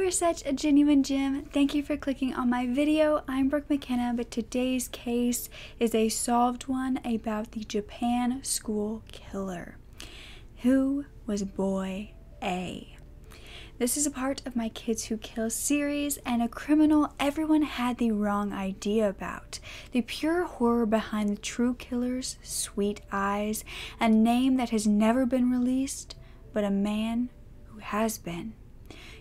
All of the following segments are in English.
You're such a genuine gem. Thank you for clicking on my video. I'm Brooke McKenna, but today's case is a solved one about the Japan school killer. Who was boy A? This is a part of my Kids Who Kill series, and a criminal everyone had the wrong idea about. The pure horror behind the true killer's sweet eyes, a name that has never been released, but a man who has been.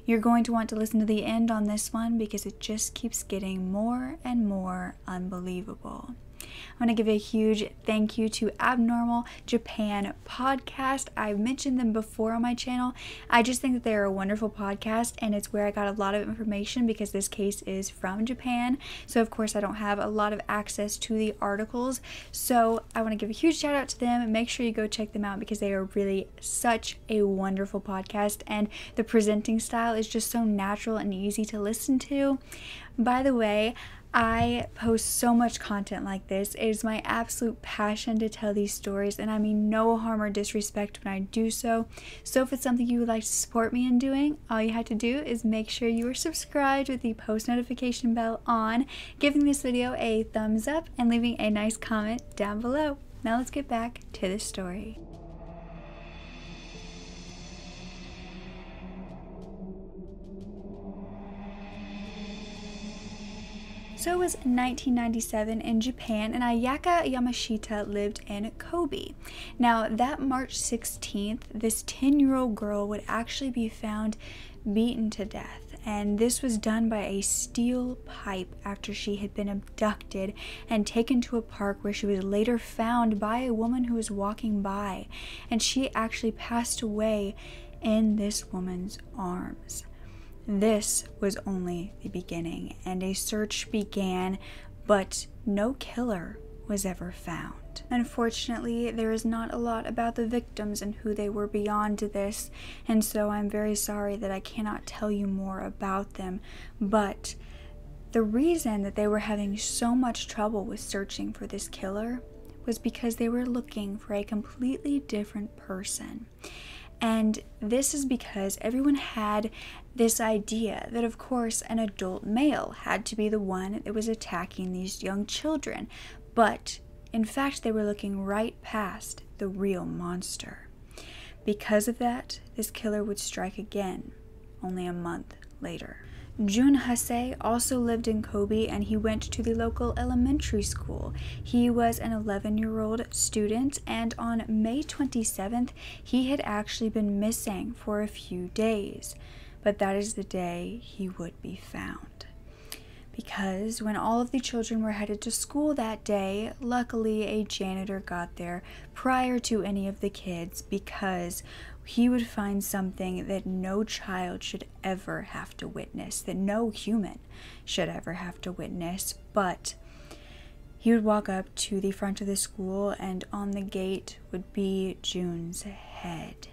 You're going to want to listen to the end on this one because it just keeps getting more and more unbelievable. I want to give a huge thank you to Abnormal Japan Podcast. I've mentioned them before on my channel. I just think that they're a wonderful podcast, and it's where I got a lot of information because this case is from Japan. So of course I don't have a lot of access to the articles. So I want to give a huge shout out to them. Make sure you go check them out because they are really such a wonderful podcast, and the presenting style is just so natural and easy to listen to. By the way, I post so much content like this. It is my absolute passion to tell these stories, and I mean no harm or disrespect when I do so. So if it's something you would like to support me in doing, all you have to do is make sure you are subscribed with the post notification bell on, giving this video a thumbs up, and leaving a nice comment down below. Now let's get back to the story. So it was 1997 in Japan, and Ayaka Yamashita lived in Kobe. Now, that March 16th, this 10-year-old girl would actually be found beaten to death, and this was done by a steel pipe after she had been abducted and taken to a park where she was later found by a woman who was walking by, and she actually passed away in this woman's arms. This was only the beginning, and a search began, but no killer was ever found. Unfortunately, there is not a lot about the victims and who they were beyond this, and so I'm very sorry that I cannot tell you more about them, but the reason that they were having so much trouble with searching for this killer was because they were looking for a completely different person. And this is because everyone had this idea that, of course, an adult male had to be the one that was attacking these young children. But, in fact, they were looking right past the real monster. Because of that, this killer would strike again, only a month later. Jun Huse also lived in Kobe, and he went to the local elementary school. He was an 11-year-old student, and on May 27th, he had actually been missing for a few days. But that is the day he would be found. Because when all of the children were headed to school that day, luckily a janitor got there prior to any of the kids, because he would find something that no child should ever have to witness, that no human should ever have to witness. But he would walk up to the front of the school, and on the gate would be Jun's head.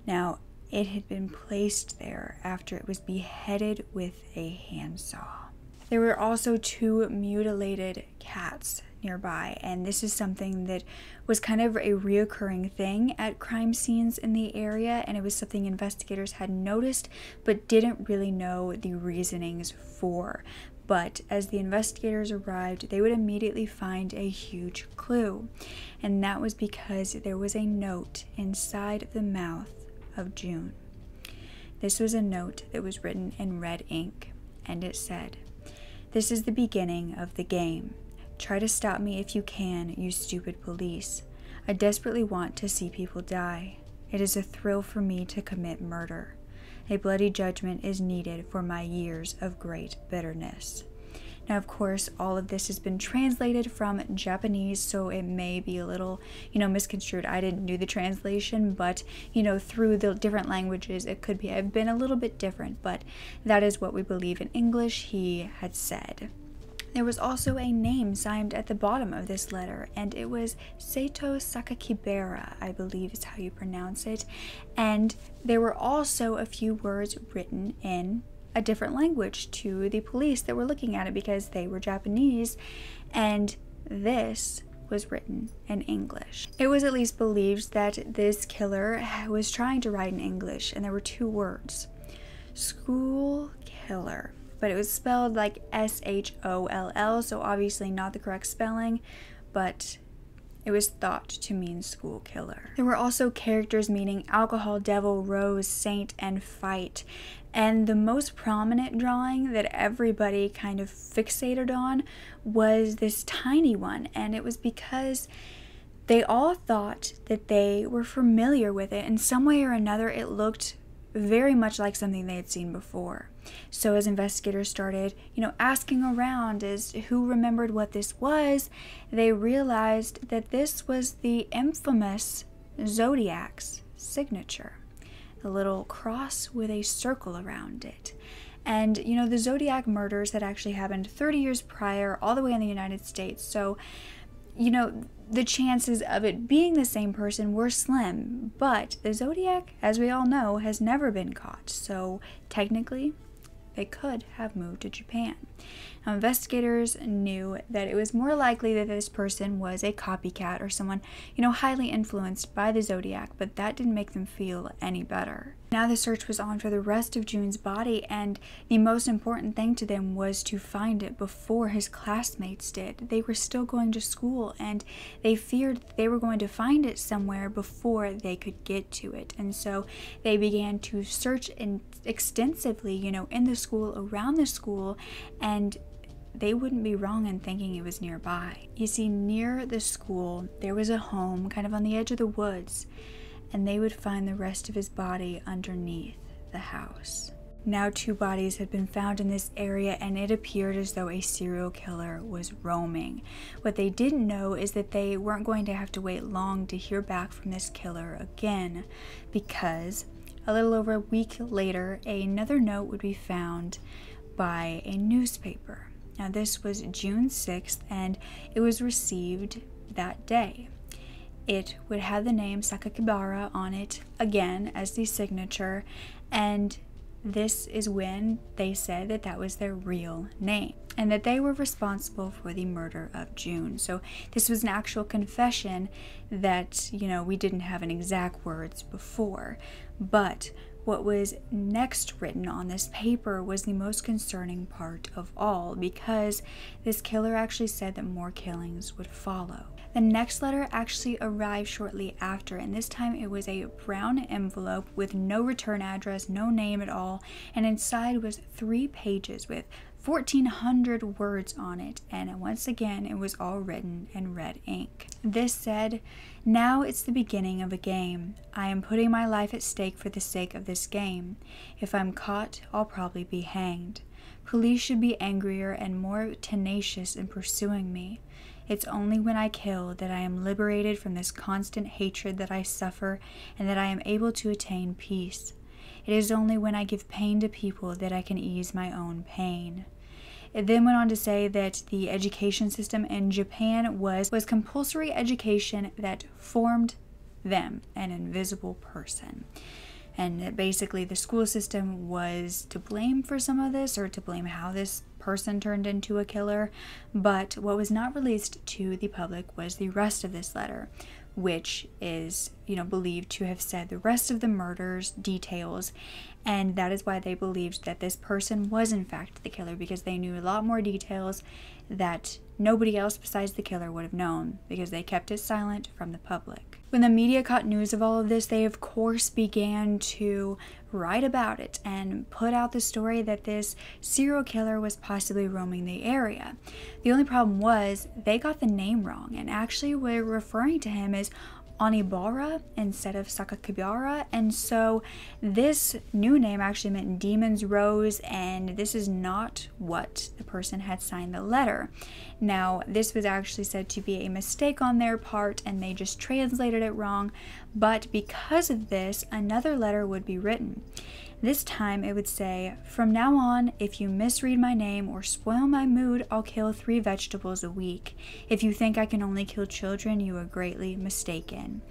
Now, it had been placed there after it was beheaded with a handsaw. There were also 2 mutilated cats nearby, and this is something that was kind of a reoccurring thing at crime scenes in the area, and it was something investigators had noticed but didn't really know the reasonings for. But as the investigators arrived, they would immediately find a huge clue, and that was because there was a note inside the mouth of Jun. This was a note that was written in red ink, and it said, "This is the beginning of the game. Try to stop me if you can, you stupid police. I desperately want to see people die. It is a thrill for me to commit murder. A bloody judgment is needed for my years of great bitterness." Now, of course, all of this has been translated from Japanese, so it may be a little, misconstrued. I didn't do the translation, but, through the different languages, it could have been a little bit different, but that is what we believe in English he had said. There was also a name signed at the bottom of this letter, and it was Seito Sakakibara, I believe is how you pronounce it, and there were also a few words written in a different language to the police that were looking at it because they were Japanese, and this was written in English. It was at least believed that this killer was trying to write in English, and there were 2 words. School killer. But it was spelled like S-H-O-L-L, so obviously not the correct spelling, but it was thought to mean school killer. There were also characters meaning alcohol, devil, rose, saint, and fight. And the most prominent drawing that everybody kind of fixated on was this tiny one. And it was because they all thought that they were familiar with it. In some way or another, it looked very much like something they had seen before. So as investigators started, asking around as who remembered what this was, they realized that this was the infamous Zodiac's signature. The little cross with a circle around it. And, the Zodiac murders had actually happened 30 years prior, all the way in the United States. So, the chances of it being the same person were slim. But the Zodiac, as we all know, has never been caught. So, technically, they could have moved to Japan. Now, investigators knew that it was more likely that this person was a copycat or someone, highly influenced by the Zodiac, but that didn't make them feel any better. Now the search was on for the rest of Jun's body, and the most important thing to them was to find it before his classmates did. They were still going to school, and they feared they were going to find it somewhere before they could get to it. And so they began to search extensively, in the school, around the school, and they wouldn't be wrong in thinking it was nearby. You see, near the school, there was a home kind of on the edge of the woods, and they would find the rest of his body underneath the house. Now 2 bodies had been found in this area, and it appeared as though a serial killer was roaming. What they didn't know is that they weren't going to have to wait long to hear back from this killer again, because a little over a week later, another note would be found by a newspaper. Now this was June 6th, and it was received that day. It would have the name Sakakibara on it, again, as the signature, and this is when they said that that was their real name, and that they were responsible for the murder of Jun. So this was an actual confession that, we didn't have an exact words before, but what was next written on this paper was the most concerning part of all, because this killer actually said that more killings would follow. The next letter actually arrived shortly after, and this time it was a brown envelope with no return address, no name at all, and inside was 3 pages with 1,400 words on it, and once again it was all written in red ink. This said, "Now it's the beginning of a game. I am putting my life at stake for the sake of this game. If I'm caught, I'll probably be hanged. Police should be angrier and more tenacious in pursuing me. It's only when I kill that I am liberated from this constant hatred that I suffer, and that I am able to attain peace. It is only when I give pain to people that I can ease my own pain." It then went on to say that the education system in Japan was compulsory education that formed them, an invisible person. And that basically the school system was to blame for some of this, or to blame how this person turned into a killer. But what was not released to the public was the rest of this letter, which is, believed to have said the rest of the murders details, and that is why they believed that this person was in fact the killer, because they knew a lot more details that nobody else besides the killer would have known, because they kept it silent from the public. When the media caught news of all of this, they of course began to write about it and put out the story that this serial killer was possibly roaming the area. The only problem was they got the name wrong, and actually were referring to him as Onibara instead of Sakakibara, and so this new name actually meant Demon's Rose, and this is not what the person had signed the letter. Now, this was actually said to be a mistake on their part, and they just translated it wrong, but because of this, another letter would be written. This time it would say, "From now on, if you misread my name or spoil my mood, I'll kill 3 vegetables a week. If you think I can only kill children, you are greatly mistaken."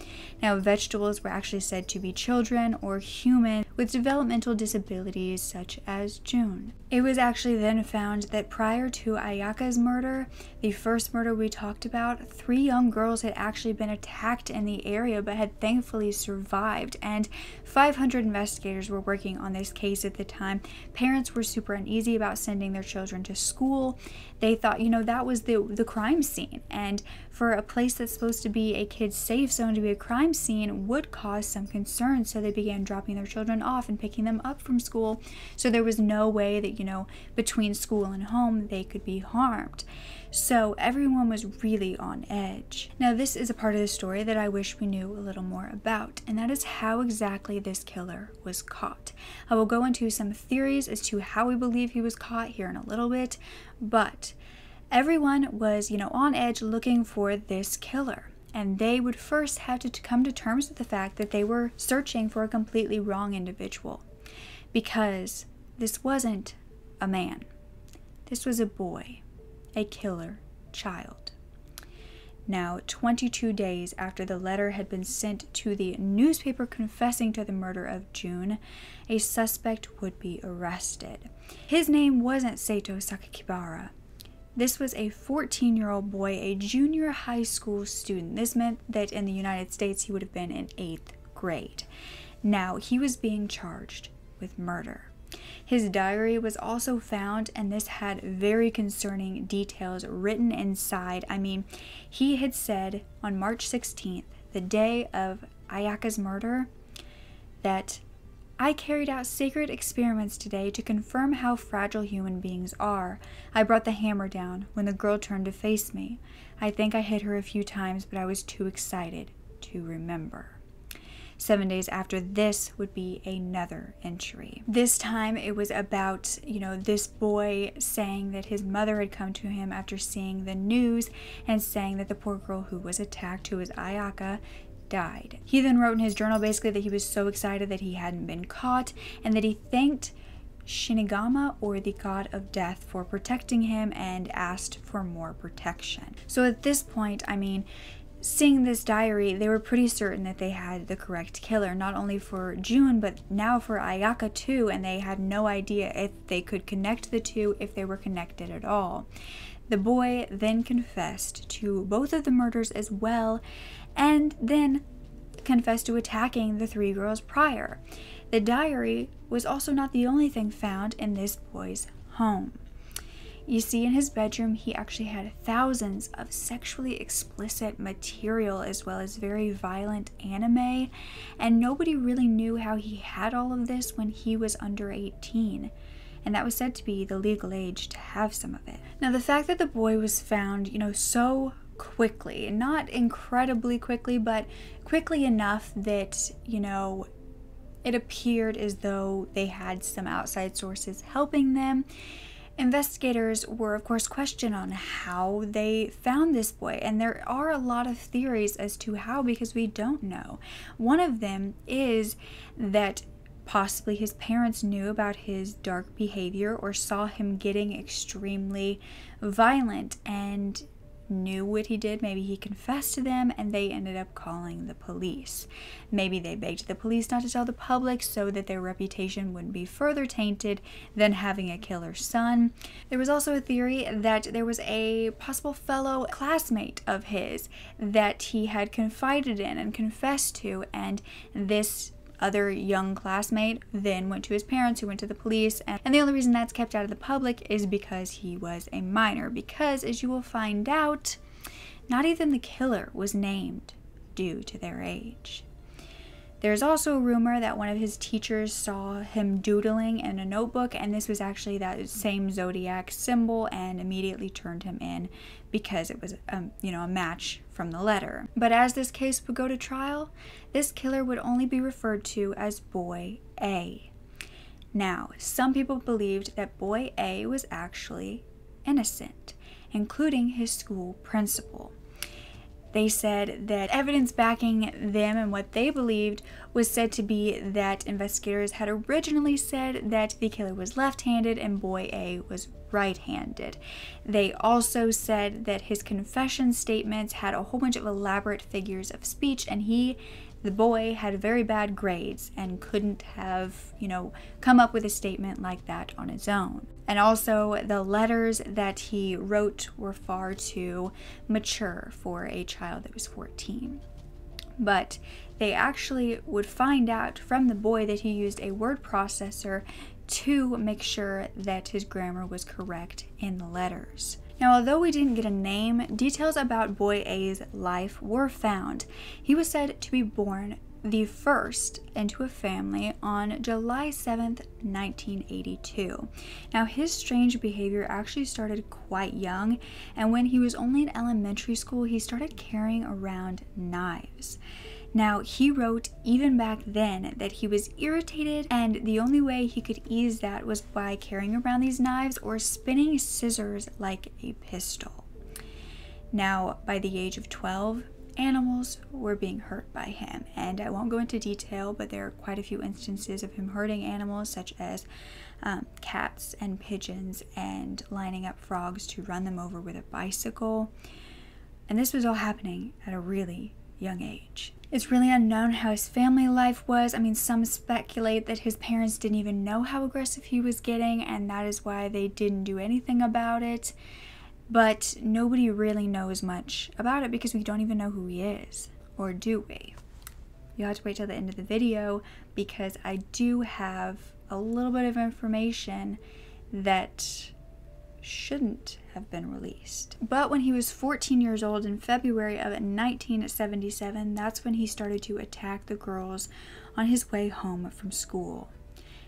Now, vegetables were actually said to be children or human with developmental disabilities such as Jun. It was actually then found that prior to Ayaka's murder, the first murder we talked about, 3 young girls had actually been attacked in the area but had thankfully survived, and 500 investigators were working on this case at the time. Parents were super uneasy about sending their children to school. They thought, that was the crime scene. And for a place that's supposed to be a kid's safe zone to be a crime scene would cause some concern. So they began dropping their children off and picking them up from school. So there was no way that, between school and home, they could be harmed. So everyone was really on edge. Now, this is a part of the story that I wish we knew a little more about, and that is how exactly this killer was caught. I will go into some theories as to how we believe he was caught here in a little bit, but everyone was, on edge looking for this killer. And they would first have to come to terms with the fact that they were searching for a completely wrong individual. Because this wasn't a man. This was a boy. A killer child. Now, 22 days after the letter had been sent to the newspaper confessing to the murder of Jun, a suspect would be arrested. His name wasn't Seto Sakakibara. This was a 14-year-old boy, a junior high school student. This meant that in the United States he would have been in 8th grade. Now, he was being charged with murder. His diary was also found, and this had very concerning details written inside. I mean, he had said on March 16th, the day of Ayaka's murder, that I carried out sacred experiments today to confirm how fragile human beings are. I brought the hammer down when the girl turned to face me. I think I hit her a few times, but I was too excited to remember. 7 days after this would be another entry. This time it was about, this boy saying that his mother had come to him after seeing the news and saying that the poor girl who was attacked, who was Ayaka, died. He then wrote in his journal basically that he was so excited that he hadn't been caught and that he thanked Shinigama, or the god of death, for protecting him and asked for more protection. So at this point, seeing this diary, they were pretty certain that they had the correct killer, not only for Jun, but now for Ayaka too, and they had no idea if they could connect the two, if they were connected at all. The boy then confessed to both of the murders as well, and then confessed to attacking the 3 girls prior. The diary was also not the only thing found in this boy's home. You see, in his bedroom, he actually had thousands of sexually explicit material as well as very violent anime, and nobody really knew how he had all of this when he was under 18, and that was said to be the legal age to have some of it. Now, the fact that the boy was found, so quickly, not incredibly quickly, but quickly enough that, it appeared as though they had some outside sources helping them. Investigators were, of course, questioned on how they found this boy, and there are a lot of theories as to how, because we don't know. One of them is that possibly his parents knew about his dark behavior or saw him getting extremely violent and knew what he did. Maybe he confessed to them and they ended up calling the police. Maybe they begged the police not to tell the public so that their reputation wouldn't be further tainted than having a killer son. There was also a theory that there was a possible fellow classmate of his that he had confided in and confessed to, and this other young classmate then went to his parents, who went to the police, and the only reason that's kept out of the public is because he was a minor, because as you will find out, not even the killer was named due to their age. There's also a rumor that one of his teachers saw him doodling in a notebook, and this was actually that same zodiac symbol, and immediately turned him in because it was a match from the letter. But as this case would go to trial, this killer would only be referred to as Boy A. Now, some people believed that Boy A was actually innocent, including his school principal. They said that evidence backing them and what they believed was said to be that investigators had originally said that the killer was left-handed and Boy A was right-handed. They also said that his confession statements had a whole bunch of elaborate figures of speech, and the boy had very bad grades and couldn't have, come up with a statement like that on his own. And also, the letters that he wrote were far too mature for a child that was 14. But they actually would find out from the boy that he used a word processor to make sure that his grammar was correct in the letters. Now, although we didn't get a name, details about Boy A's life were found. He was said to be born the first into a family on July 7th, 1982. Now, his strange behavior actually started quite young, and when he was only in elementary school, he started carrying around knives. Now, he wrote even back then that he was irritated, and the only way he could ease that was by carrying around these knives or spinning scissors like a pistol. Now, by the age of 12, animals were being hurt by him, and I won't go into detail, but there are quite a few instances of him hurting animals such as cats and pigeons, and lining up frogs to run them over with a bicycle. And this was all happening at a really young age. It's really unknown how his family life was. I mean, some speculate that his parents didn't even know how aggressive he was getting, and that is why they didn't do anything about it. But nobody really knows much about it because we don't even know who he is. Or do we? You'll have to wait till the end of the video because I do have a little bit of information that shouldn't have been released. But when he was 14 years old in February of 1977, that's when he started to attack the girls on his way home from school.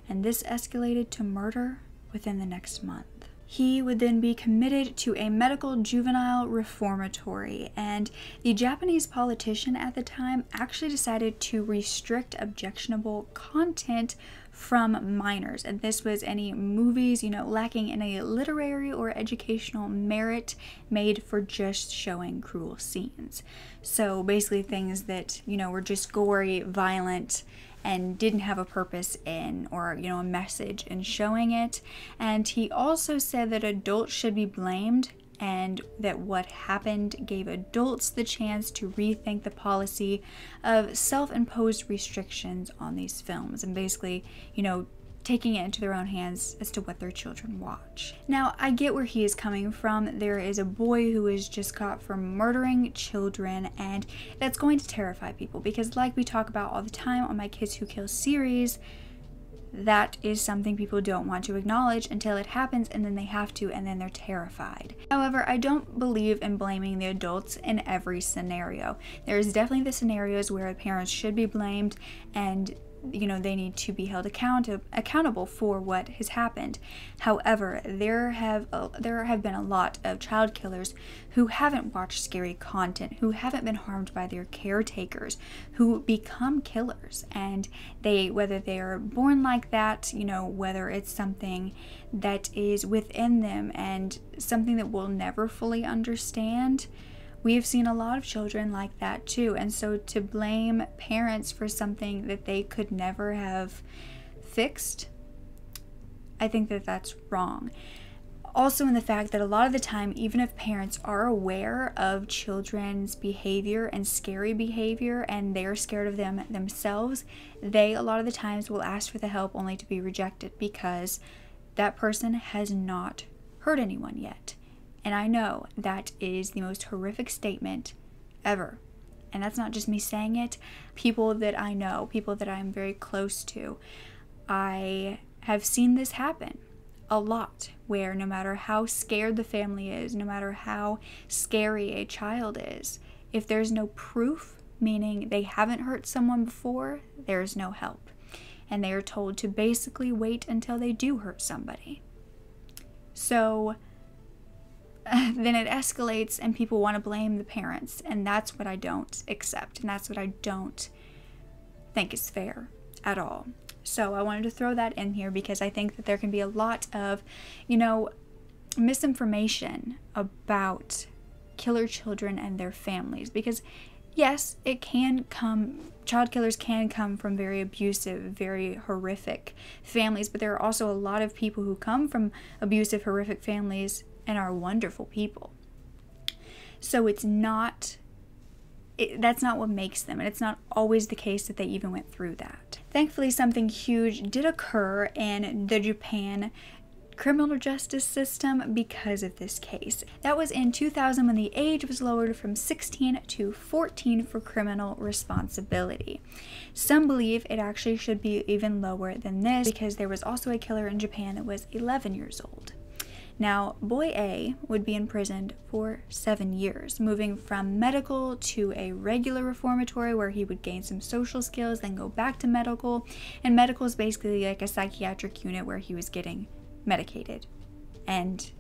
And this escalated to murder within the next month. He would then be committed to a medical juvenile reformatory, and the Japanese politician at the time actually decided to restrict objectionable content from minors, and this was any movies, lacking in a literary or educational merit made for just showing cruel scenes. So basically things that, were just gory, violent, and didn't have a purpose in, or a message in showing it. And he also said that adults should be blamed, and that what happened gave adults the chance to rethink the policy of self-imposed restrictions on these films, and basically, taking it into their own hands as to what their children watch. Now, I get where he is coming from. There is a boy who is just caught for murdering children, and that's going to terrify people because, like we talk about all the time on my Kids Who Kill series, that is something people don't want to acknowledge until it happens, and then they have to, and then they're terrified. However, I don't believe in blaming the adults in every scenario. There's definitely the scenarios where parents should be blamed, and they need to be held accountable for what has happened. However, there have been a lot of child killers who haven't watched scary content, who haven't been harmed by their caretakers, who become killers, and whether they are born like that, whether it's something that is within them and something that we'll never fully understand. We have seen a lot of children like that too, and so to blame parents for something that they could never have fixed, I think that that's wrong. Also in the fact that a lot of the time, even if parents are aware of children's behavior and scary behavior and they're scared of them themselves, they a lot of the times will ask for the help only to be rejected because that person has not hurt anyone yet. And I know that is the most horrific statement ever. And that's not just me saying it. People that I know, people that I'm very close to, I have seen this happen a lot, where no matter how scared the family is, no matter how scary a child is, if there's no proof, meaning they haven't hurt someone before, there's no help. And they are told to basically wait until they do hurt somebody. So then it escalates and people want to blame the parents, and that's what I don't accept, and that's what I don't think is fair at all. So I wanted to throw that in here because I think that there can be a lot of, misinformation about killer children and their families, because yes, child killers can come from very abusive, very horrific families, but there are also a lot of people who come from abusive, horrific families and are wonderful people. So that's not what makes them, and it's not always the case that they even went through that. Thankfully, something huge did occur in the Japan criminal justice system because of this case. That was in 2000 when the age was lowered from 16 to 14 for criminal responsibility. Some believe it actually should be even lower than this because there was also a killer in Japan that was 11 years old. Now, Boy A would be imprisoned for 7 years, moving from medical to a regular reformatory where he would gain some social skills, then go back to medical. And medical is basically like a psychiatric unit where he was getting medicated and,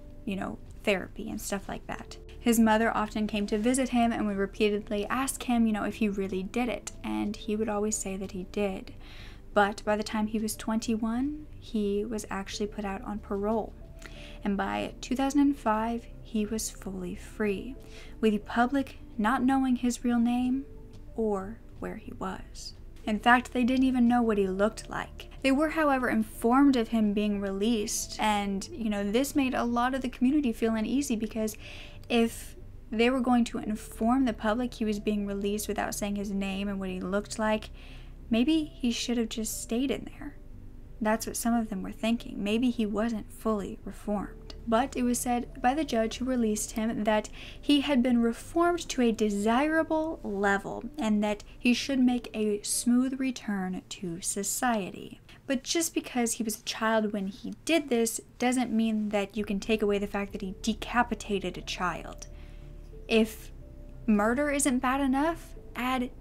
therapy and stuff like that. His mother often came to visit him and would repeatedly ask him, if he really did it, and he would always say that he did. But by the time he was 21, he was actually put out on parole. And by 2005, he was fully free, with the public not knowing his real name or where he was. In fact, they didn't even know what he looked like. They were, however, informed of him being released, and, this made a lot of the community feel uneasy because if they were going to inform the public he was being released without saying his name and what he looked like, maybe he should have just stayed in there. That's what some of them were thinking. Maybe he wasn't fully reformed. But it was said by the judge who released him that he had been reformed to a desirable level and that he should make a smooth return to society. But just because he was a child when he did this doesn't mean that you can take away the fact that he decapitated a child. If murder isn't bad enough, add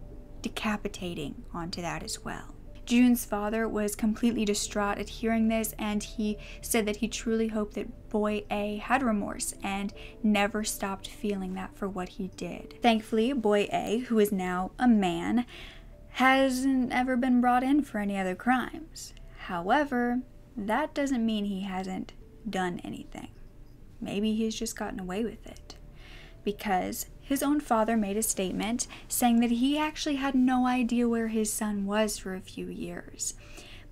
decapitating onto that as well. Jun's father was completely distraught at hearing this, and he said that he truly hoped that Boy A had remorse and never stopped feeling that for what he did. Thankfully, Boy A, who is now a man, hasn't ever been brought in for any other crimes. However, that doesn't mean he hasn't done anything. Maybe he's just gotten away with it. Because his own father made a statement saying that he actually had no idea where his son was for a few years.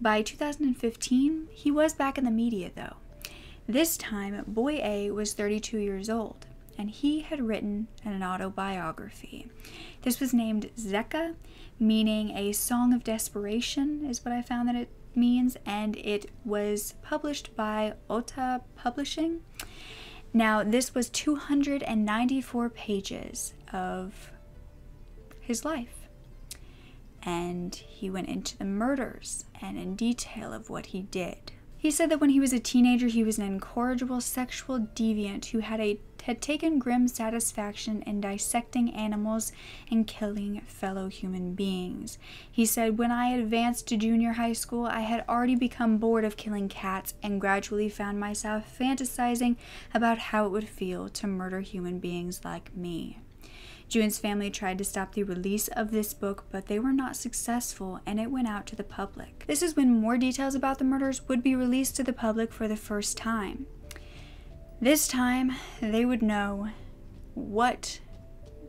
By 2015, he was back in the media though. This time, Boy A was 32 years old, and he had written an autobiography. This was named Zeka, meaning a song of desperation is what I found that it means, and it was published by Ota Publishing. Now, this was 294 pages of his life, and he went into the murders and in detail of what he did. He said that when he was a teenager, he was an incorrigible sexual deviant who had taken grim satisfaction in dissecting animals and killing fellow human beings. He said, when I advanced to junior high school, I had already become bored of killing cats and gradually found myself fantasizing about how it would feel to murder human beings like me. Jun's family tried to stop the release of this book, but they were not successful, and it went out to the public. This is when more details about the murders would be released to the public for the first time. This time, they would know what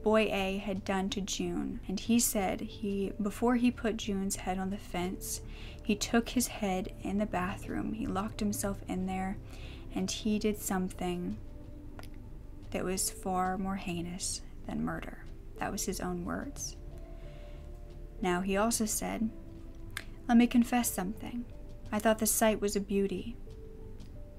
Boy A had done to Jun, and he said before he put Jun's head on the fence, he took his head in the bathroom, he locked himself in there, and he did something that was far more heinous than murder. That was his own words. Now, he also said, "Let me confess something. I thought the sight was a beauty."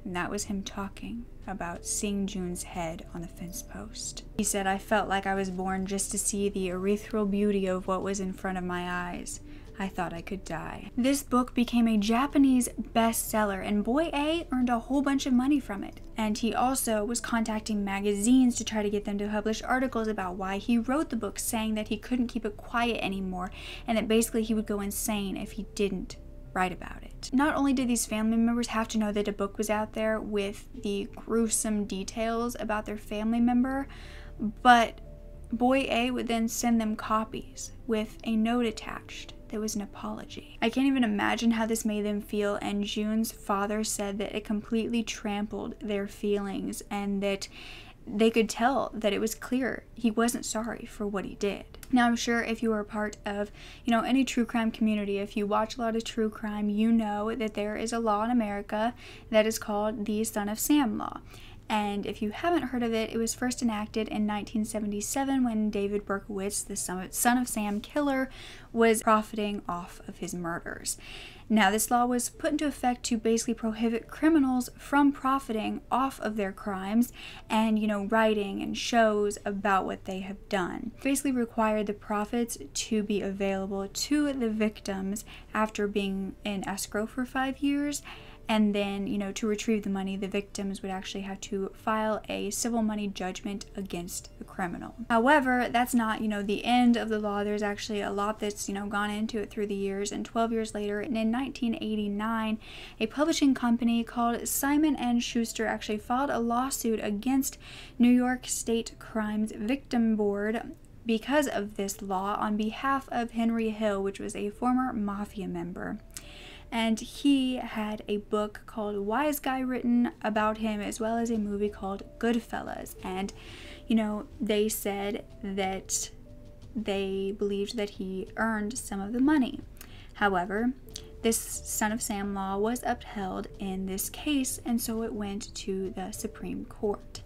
And that was him talking about seeing Jun's head on the fence post. He said, "I felt like I was born just to see the ethereal beauty of what was in front of my eyes. I thought I could die." This book became a Japanese bestseller, and Boy A earned a whole bunch of money from it. And he also was contacting magazines to try to get them to publish articles about why he wrote the book, saying that he couldn't keep it quiet anymore, and that basically he would go insane if he didn't write about it. Not only did these family members have to know that a book was out there with the gruesome details about their family member, but Boy A would then send them copies with a note attached. There was an apology. I can't even imagine how this made them feel, and Jun's father said that it completely trampled their feelings and that they could tell that it was clear he wasn't sorry for what he did. Now, I'm sure if you are a part of, any true crime community, if you watch a lot of true crime, you know that there is a law in America that is called the Son of Sam law. And if you haven't heard of it, it was first enacted in 1977 when David Berkowitz, the Son of Sam killer, was profiting off of his murders. Now, this law was put into effect to basically prohibit criminals from profiting off of their crimes and, writing and shows about what they have done. Basically required the profits to be available to the victims after being in escrow for 5 years. And then, to retrieve the money, the victims would actually have to file a civil money judgment against the criminal. However, that's not, the end of the law. There's actually a lot that's, gone into it through the years. And 12 years later, in 1989, a publishing company called Simon & Schuster actually filed a lawsuit against New York State Crimes Victim Board because of this law on behalf of Henry Hill, which was a former mafia member. And he had a book called Wise Guy written about him, as well as a movie called Goodfellas. And, they said that they believed that he earned some of the money. However, this Son of Sam law was upheld in this case, and so it went to the Supreme Court.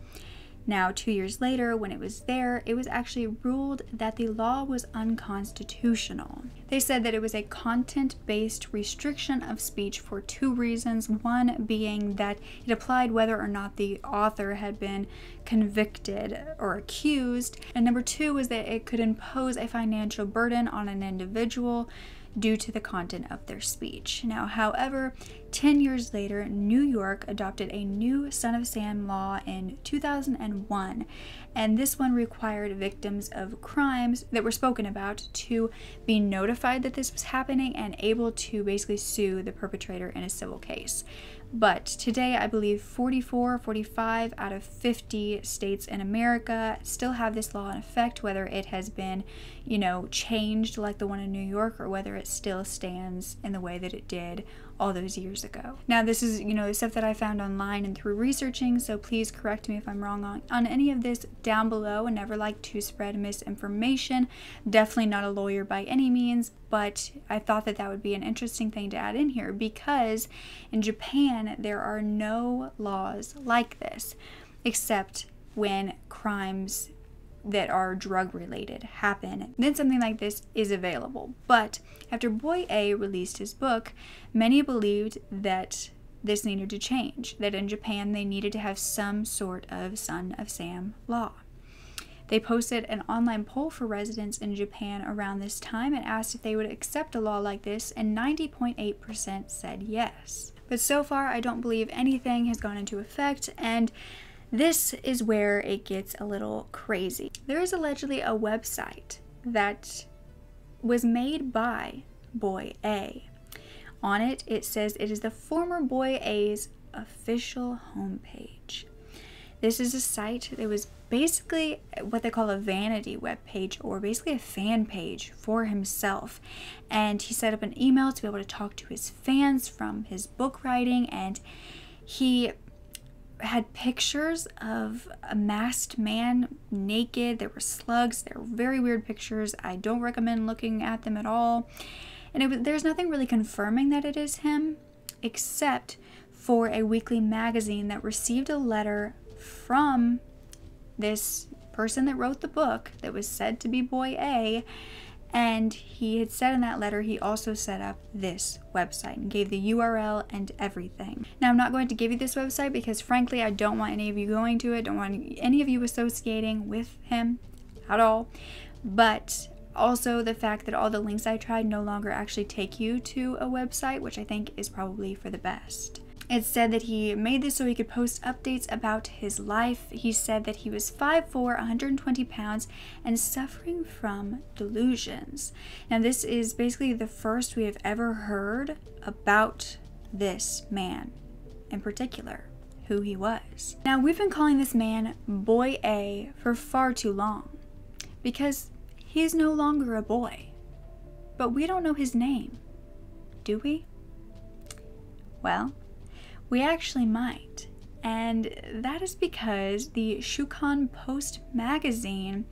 Now, 2 years later, when it was there, it was actually ruled that the law was unconstitutional. They said that it was a content-based restriction of speech for 2 reasons. One being that it applied whether or not the author had been convicted or accused. And number 2 was that it could impose a financial burden on an individual due to the content of their speech. Now, however, 10 years later, New York adopted a new Son of Sam law in 2001, and this one required victims of crimes that were spoken about to be notified that this was happening and able to basically sue the perpetrator in a civil case. But today, I believe 45 out of 50 states in America still have this law in effect, whether it has been, changed like the one in New York, or whether it still stands in the way that it did all those years ago. Now, this is, the stuff that I found online and through researching, so please correct me if I'm wrong on any of this down below, and never like to spread misinformation. Definitely not a lawyer by any means, but I thought that would be an interesting thing to add in here, because in Japan, there are no laws like this, except when crimes that are drug related happen, then something like this is available. But after Boy A released his book, many believed that this needed to change, that in Japan they needed to have some sort of Son of Sam law. They posted an online poll for residents in Japan around this time and asked if they would accept a law like this, and 90.8% said yes. But so far, I don't believe anything has gone into effect, and this is where it gets a little crazy. There is allegedly a website that was made by Boy A. On it, it says it is the former Boy A's official homepage. This is a site that was basically what they call a vanity web page, or basically a fan page for himself. And he set up an email to be able to talk to his fans from his book writing, and he had pictures of a masked man naked. There were slugs. They were very weird pictures. I don't recommend looking at them at all. And there's nothing really confirming that it is him, except for a weekly magazine that received a letter from this person that wrote the book that was said to be Boy A. And he had said in that letter he also set up this website and gave the URL and everything. Now, I'm not going to give you this website because, frankly, I don't want any of you going to it. Don't want any of you associating with him at all. But also the fact that all the links I tried no longer actually take you to a website, which I think is probably for the best. It said that he made this so he could post updates about his life. He said that he was 5'4", 120 pounds, and suffering from delusions. Now, this is basically the first we have ever heard about this man in particular, who he was. Now, we've been calling this man Boy A for far too long, because he's no longer a boy. But we don't know his name, do we? Well, we actually might, and that is because the Shukan Post magazine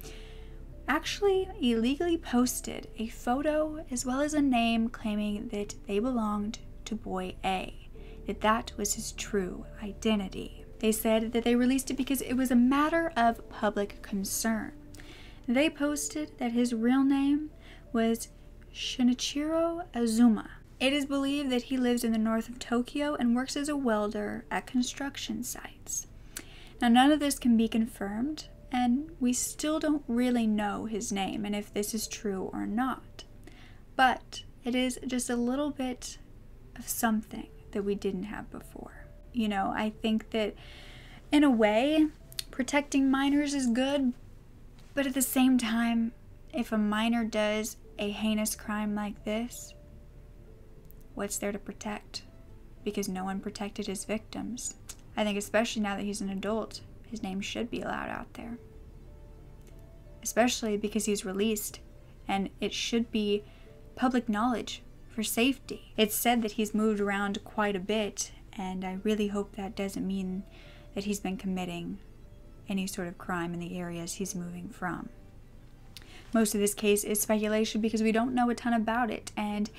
actually illegally posted a photo as well as a name claiming that they belonged to Boy A, that was his true identity. They said that they released it because it was a matter of public concern. They posted that his real name was Shinichiro Azuma. It is believed that he lives in the north of Tokyo and works as a welder at construction sites. Now, none of this can be confirmed, and we still don't really know his name and if this is true or not. But it is just a little bit of something that we didn't have before. You know, I think that in a way, protecting minors is good, but at the same time, if a minor does a heinous crime like this, what's there to protect? Because no one protected his victims. I think especially now that he's an adult, his name should be allowed out there. Especially because he's released, and it should be public knowledge for safety. It's said that he's moved around quite a bit, and I really hope that doesn't mean that he's been committing any sort of crime in the areas he's moving from. Most of this case is speculation because we don't know a ton about it, and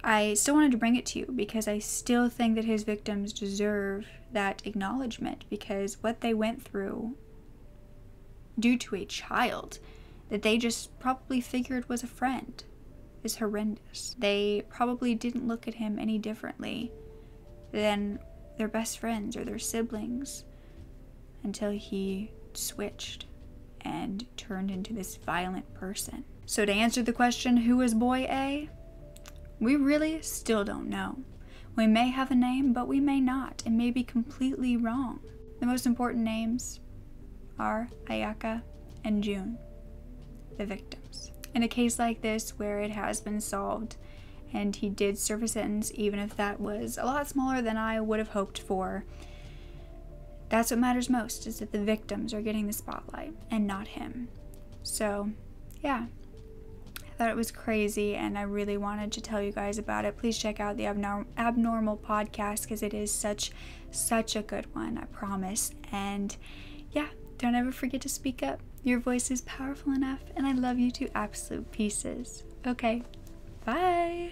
I still wanted to bring it to you because I still think that his victims deserve that acknowledgement, because what they went through due to a child that they just probably figured was a friend is horrendous. They probably didn't look at him any differently than their best friends or their siblings until he switched and turned into this violent person. So to answer the question, who is boy A? We really still don't know. We may have a name, but we may not. It may be completely wrong. The most important names are Ayaka and Jun, the victims. In a case like this where it has been solved and he did serve a sentence, even if that was a lot smaller than I would have hoped for, that's what matters most, is that the victims are getting the spotlight and not him. So, yeah. I thought it was crazy, and I really wanted to tell you guys about it. Please check out the Abnormal podcast, because it is such a good one, I promise. And yeah, don't ever forget to speak up. Your voice is powerful enough, and I love you to absolute pieces. Okay, bye!